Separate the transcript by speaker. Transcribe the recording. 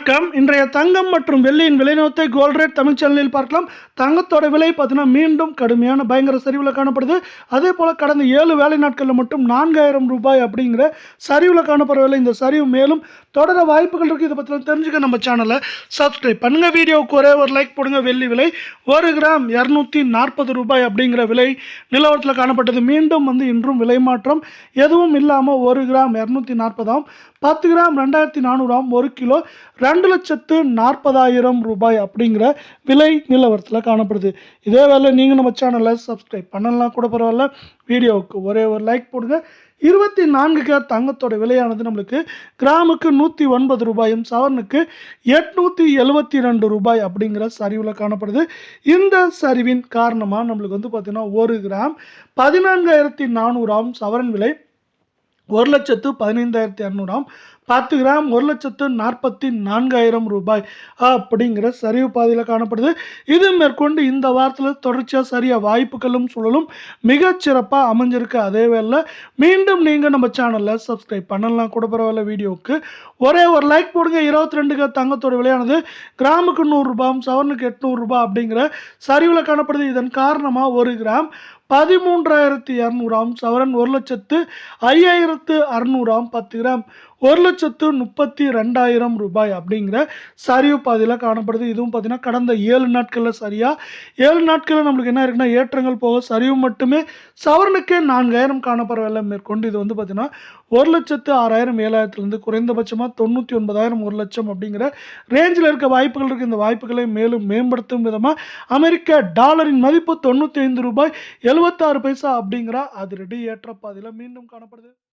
Speaker 1: வணக்கம். இன்றைய தங்கம் மற்றும் வெள்ளியின் விலைநிலத்தை கோல்ட் ரேட் தமிழ் சேனலில் பார்க்கலாம். தங்கத்தோட விலை பார்த்தீங்கன்னா மீண்டும் கடுமையான பயங்கர சரிவில் காணப்படுது. அதே போல் கடந்த 7 வேலை நாட்களில் மட்டும் 4000 ரூபாய் அப்படிங்கிற சரிவில் காணப்படவில்லை. இந்த சரிவு மேலும் தொடர வாய்ப்புகள் இருக்குது. இதை பற்றி தெரிஞ்சுக்க நம்ம சேனலை சப்ஸ்கிரைப் பண்ணுங்கள். வீடியோவுக்கு ஒரே ஒரு லைக் போடுங்க. வெள்ளி விலை 1 கிராம் 240 ரூபாய் அப்படிங்கிற விலை நிலவரத்தில் காணப்பட்டது. மீண்டும் இன்றும் விலை மாற்றம் எதுவும் இல்லாமல் 1 கிராம் 240 ஆம், 10 கிராம் 2400 ஆம், 1 கிலோ 2,40,000 ரூபாய் அப்படிங்கிற விலை நிலவரத்தில் காணப்படுது. இதே வேலை நீங்கள் நம்ம சேனலை சப்ஸ்கிரைப் பண்ணலாம் கூட பரவாயில்ல. வீடியோவுக்கு ஒரே ஒரு லைக் போடுங்க. 24 கேரட் தங்கத்தோட விலையானது நம்மளுக்கு கிராமுக்கு 109 ரூபாயும், சவரனுக்கு 872 ரூபாய் அப்படிங்கிற சரிவில் காணப்படுது. இந்த சரிவின் காரணமாக நம்மளுக்கு பார்த்தீங்கன்னா 1 கிராம் 14,400 ஆம், சவரன் விலை 1,15,200 ஆம், 10 கிராம் 1,44,000 ரூபாய் அப்படிங்கிற சரிவு பாதையில் காணப்படுது. இது மேற்கொண்டு இந்த வாரத்தில் தொடர்ச்சியாக சரியாக வாய்ப்புகளும் சூழலும் மிகச்சிறப்பாக அமைஞ்சிருக்கு. அதே வேளை மீண்டும் நீங்கள் நம்ம சேனலில் சப்ஸ்கிரைப் பண்ணலாம் கூட பரவாயில்ல. வீடியோவுக்கு ஒரே ஒரு லைக் போடுங்க. 22 தங்கத்தோட விலையானது கிராமுக்கு 100 ரூபாயும், சவரனுக்கு 800 ரூபாய் அப்படிங்கிற சரிவில் காணப்படுது. இதன் காரணமாக 1 கிராம் 13,200 ஆம், சவரன் 1,05,600 ஆம், 10 கிராம் 1,32,000 ரூபாய் அப்படிங்கிற சரிவு பாதையில் காணப்படுது. இதுவும் பார்த்தீங்கன்னா கடந்த 7 நாட்களில் சரியாக 7 நாட்களில் நம்மளுக்கு என்ன இருக்குன்னா ஏற்றங்கள் போக சரிவு மட்டுமே சவரனுக்கே 4000 காணப்படவில்லை. மேற்கொண்டு இது பார்த்தீங்கன்னா 1,06,000 7,000லேருந்து குறைந்தபட்சமாக 99,000 1 லட்சம் அப்படிங்கிற ரேஞ்சில் இருக்க வாய்ப்புகள் இருக்குது. இந்த வாய்ப்புகளை மேலும் மேம்படுத்தும் விதமாக அமெரிக்க டாலரின் மதிப்பு 95 ரூபாய் 76 பைசா அப்படிங்கிற அதிரடி ஏற்ற பாதையில் மீண்டும் காணப்படுது.